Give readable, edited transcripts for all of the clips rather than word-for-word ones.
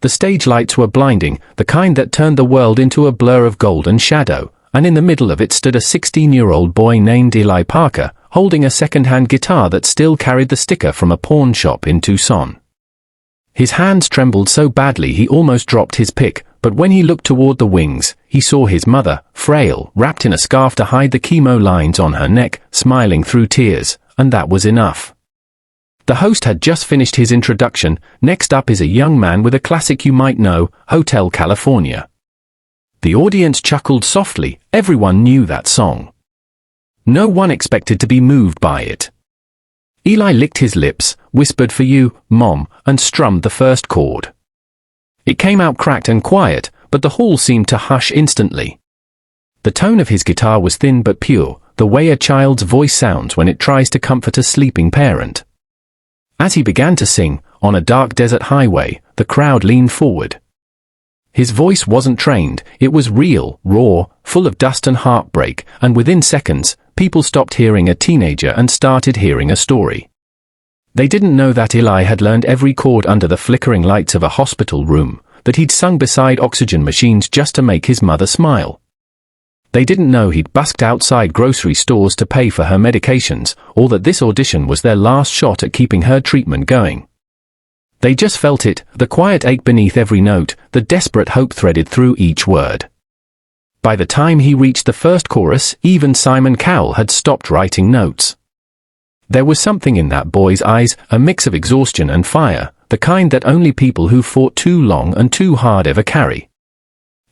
The stage lights were blinding, the kind that turned the world into a blur of golden shadow, and in the middle of it stood a 16-year-old boy named Eli Parker, holding a second-hand guitar that still carried the sticker from a pawn shop in Tucson. His hands trembled so badly he almost dropped his pick, but when he looked toward the wings, he saw his mother, frail, wrapped in a scarf to hide the chemo lines on her neck, smiling through tears, and that was enough. The host had just finished his introduction. Next up is a young man with a classic you might know, Hotel California. The audience chuckled softly. Everyone knew that song. No one expected to be moved by it. Eli licked his lips, whispered "For you, Mom," and strummed the first chord. It came out cracked and quiet, but the hall seemed to hush instantly. The tone of his guitar was thin but pure, the way a child's voice sounds when it tries to comfort a sleeping parent. As he began to sing, on a dark desert highway, the crowd leaned forward. His voice wasn't trained, it was real, raw, full of dust and heartbreak, and within seconds, people stopped hearing a teenager and started hearing a story. They didn't know that Eli had learned every chord under the flickering lights of a hospital room, that he'd sung beside oxygen machines just to make his mother smile. They didn't know he'd busked outside grocery stores to pay for her medications, or that this audition was their last shot at keeping her treatment going. They just felt it, the quiet ache beneath every note, the desperate hope threaded through each word. By the time he reached the first chorus, even Simon Cowell had stopped writing notes. There was something in that boy's eyes, a mix of exhaustion and fire, the kind that only people who fought too long and too hard ever carry.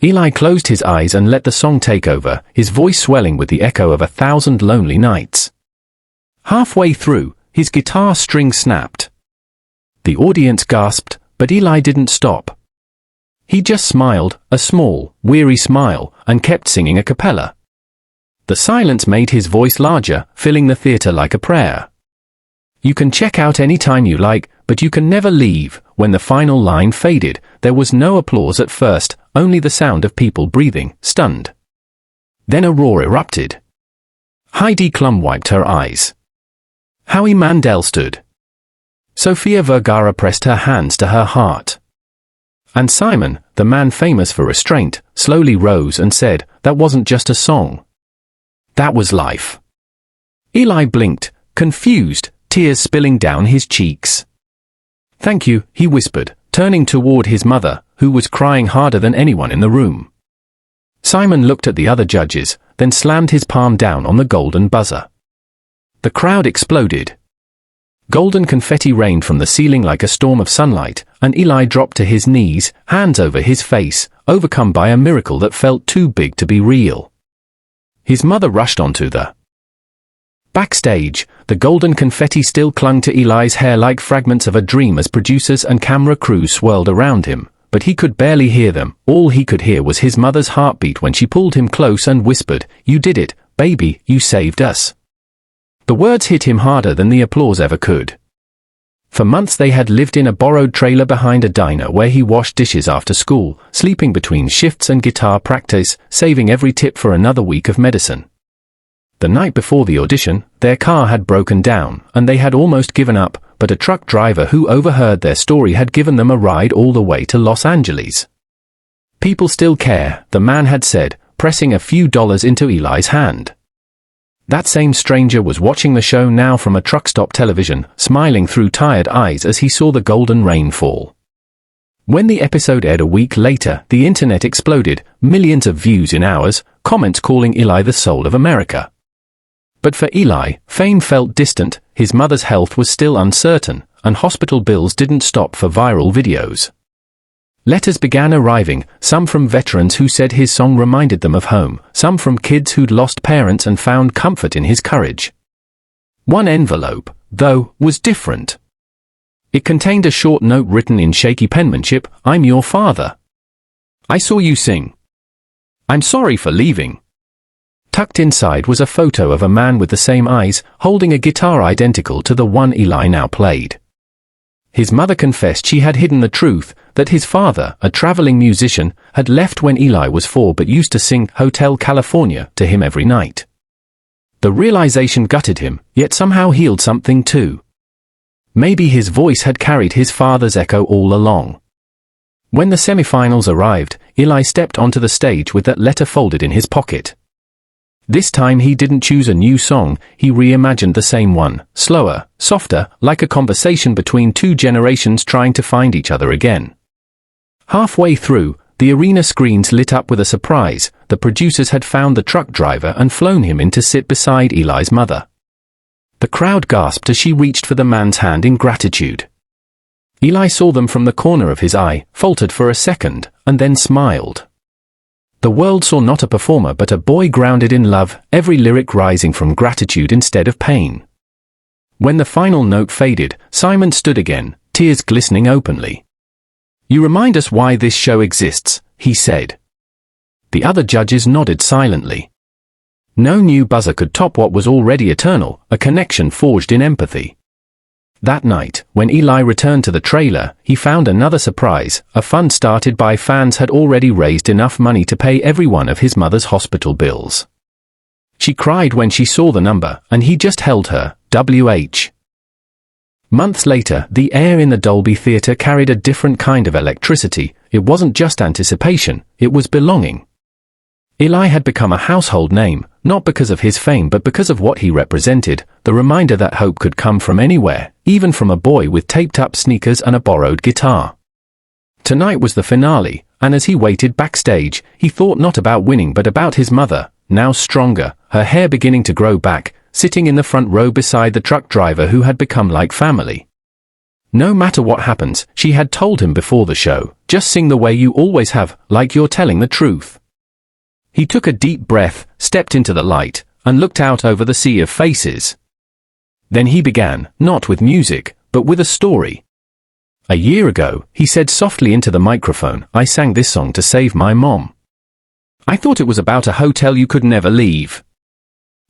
Eli closed his eyes and let the song take over, his voice swelling with the echo of 1,000 lonely nights. Halfway through, his guitar string snapped. The audience gasped, but Eli didn't stop. He just smiled, a small, weary smile, and kept singing a cappella. The silence made his voice larger, filling the theater like a prayer. You can check out any time you like, but you can never leave. When the final line faded, there was no applause at first, only the sound of people breathing, stunned. Then a roar erupted. Heidi Klum wiped her eyes. Howie Mandel stood. Sofia Vergara pressed her hands to her heart. And Simon, the man famous for restraint, slowly rose and said, "That wasn't just a song. That was life." Eli blinked, confused, tears spilling down his cheeks. "Thank you," he whispered, turning toward his mother, who was crying harder than anyone in the room. Simon looked at the other judges, then slammed his palm down on the golden buzzer. The crowd exploded. Golden confetti rained from the ceiling like a storm of sunlight, and Eli dropped to his knees, hands over his face, overcome by a miracle that felt too big to be real. His mother rushed onto the backstage. The golden confetti still clung to Eli's hair like fragments of a dream as producers and camera crews swirled around him, but he could barely hear them. All he could hear was his mother's heartbeat when she pulled him close and whispered, "You did it, baby, you saved us." The words hit him harder than the applause ever could. For months they had lived in a borrowed trailer behind a diner where he washed dishes after school, sleeping between shifts and guitar practice, saving every tip for another week of medicine. The night before the audition, their car had broken down, and they had almost given up, but a truck driver who overheard their story had given them a ride all the way to Los Angeles. "People still care," the man had said, pressing a few dollars into Eli's hand. That same stranger was watching the show now from a truck stop television, smiling through tired eyes as he saw the golden rain fall. When the episode aired a week later, the internet exploded, millions of views in hours, comments calling Eli the soul of America. But for Eli, fame felt distant, his mother's health was still uncertain, and hospital bills didn't stop for viral videos. Letters began arriving, some from veterans who said his song reminded them of home, some from kids who'd lost parents and found comfort in his courage. One envelope, though, was different. It contained a short note written in shaky penmanship, "I'm your father. I saw you sing. I'm sorry for leaving." Tucked inside was a photo of a man with the same eyes, holding a guitar identical to the one Eli now played. His mother confessed she had hidden the truth, that his father, a traveling musician, had left when Eli was 4 but used to sing Hotel California to him every night. The realization gutted him, yet somehow healed something too. Maybe his voice had carried his father's echo all along. When the semifinals arrived, Eli stepped onto the stage with that letter folded in his pocket. This time he didn't choose a new song, he reimagined the same one, slower, softer, like a conversation between two generations trying to find each other again. Halfway through, the arena screens lit up with a surprise. The producers had found the truck driver and flown him in to sit beside Eli's mother. The crowd gasped as she reached for the man's hand in gratitude. Eli saw them from the corner of his eye, faltered for a second, and then smiled. The world saw not a performer but a boy grounded in love, every lyric rising from gratitude instead of pain. When the final note faded, Simon stood again, tears glistening openly. "You remind us why this show exists," he said. The other judges nodded silently. No new buzzer could top what was already eternal, a connection forged in empathy. That night, when Eli returned to the trailer, he found another surprise. A fund started by fans had already raised enough money to pay every one of his mother's hospital bills. She cried when she saw the number, and he just held her, WH. Months later, the air in the Dolby Theatre carried a different kind of electricity. It wasn't just anticipation, it was belonging. Eli had become a household name, not because of his fame but because of what he represented, the reminder that hope could come from anywhere, even from a boy with taped-up sneakers and a borrowed guitar. Tonight was the finale, and as he waited backstage, he thought not about winning but about his mother, now stronger, her hair beginning to grow back, sitting in the front row beside the truck driver who had become like family. No matter what happens, she had told him before the show, just sing the way you always have, like you're telling the truth. He took a deep breath, stepped into the light, and looked out over the sea of faces. Then he began, not with music, but with a story. "A year ago," he said softly into the microphone, "I sang this song to save my mom. I thought it was about a hotel you could never leave.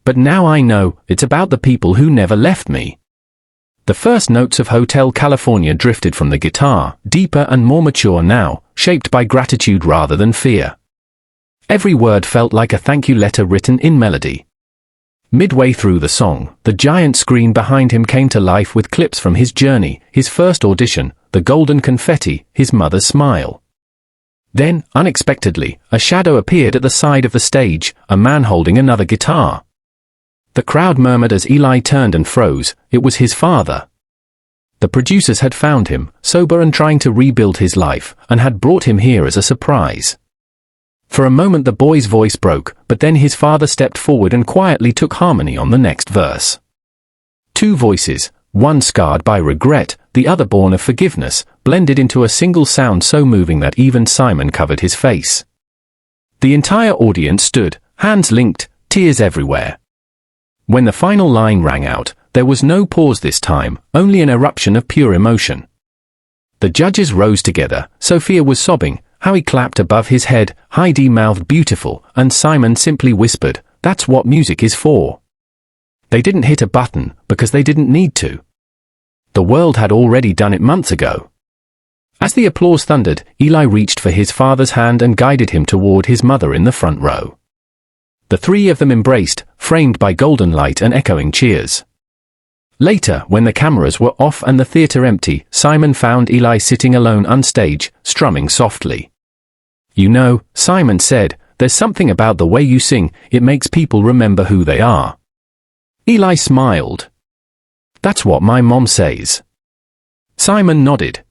But now I know, it's about the people who never left me." The first notes of Hotel California drifted from the guitar, deeper and more mature now, shaped by gratitude rather than fear. Every word felt like a thank you letter written in melody. Midway through the song, the giant screen behind him came to life with clips from his journey, his first audition, the golden confetti, his mother's smile. Then, unexpectedly, a shadow appeared at the side of the stage, a man holding another guitar. The crowd murmured as Eli turned and froze. It was his father. The producers had found him, sober and trying to rebuild his life, and had brought him here as a surprise. For a moment the boy's voice broke, but then his father stepped forward and quietly took harmony on the next verse. Two voices, one scarred by regret, the other born of forgiveness, blended into a single sound so moving that even Simon covered his face. The entire audience stood, hands linked, tears everywhere. When the final line rang out, there was no pause this time, only an eruption of pure emotion. The judges rose together. Sophia was sobbing, Howie clapped above his head, Heidi mouthed beautiful, and Simon simply whispered, "That's what music is for." They didn't hit a button, because they didn't need to. The world had already done it months ago. As the applause thundered, Eli reached for his father's hand and guided him toward his mother in the front row. The three of them embraced, framed by golden light and echoing cheers. Later, when the cameras were off and the theater empty, Simon found Eli sitting alone on stage, strumming softly. "You know," Simon said, "there's something about the way you sing, it makes people remember who they are." Eli smiled. "That's what my mom says." Simon nodded.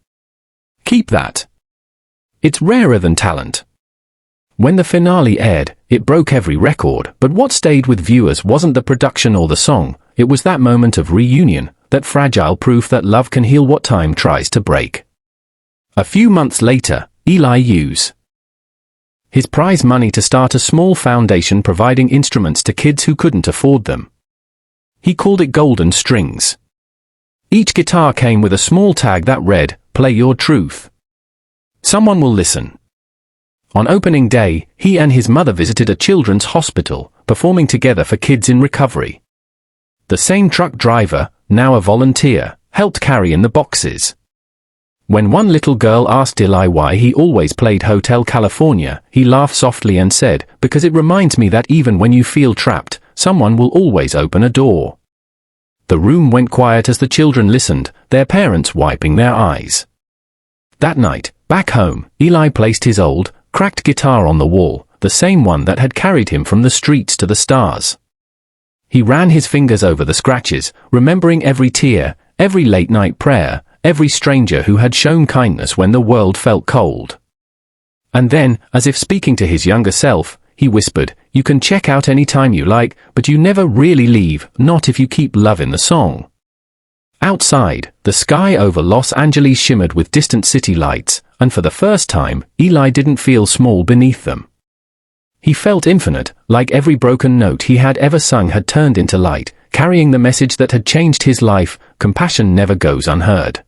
"Keep that. It's rarer than talent." When the finale aired, it broke every record, but what stayed with viewers wasn't the production or the song, it was that moment of reunion, that fragile proof that love can heal what time tries to break. A few months later, Eli used his prize money to start a small foundation providing instruments to kids who couldn't afford them. He called it Golden Strings. Each guitar came with a small tag that read, "Play your truth. Someone will listen." On opening day, he and his mother visited a children's hospital, performing together for kids in recovery. The same truck driver, now a volunteer, helped carry in the boxes. When one little girl asked Eli why he always played Hotel California, he laughed softly and said, "Because it reminds me that even when you feel trapped, someone will always open a door." The room went quiet as the children listened, their parents wiping their eyes. That night, back home, Eli placed his old, cracked guitar on the wall, the same one that had carried him from the streets to the stars. He ran his fingers over the scratches, remembering every tear, every late-night prayer, every stranger who had shown kindness when the world felt cold. And then, as if speaking to his younger self, he whispered, "You can check out any time you like, but you never really leave, not if you keep loving the song." Outside, the sky over Los Angeles shimmered with distant city lights, and for the first time, Eli didn't feel small beneath them. He felt infinite, like every broken note he had ever sung had turned into light, carrying the message that had changed his life: compassion never goes unheard.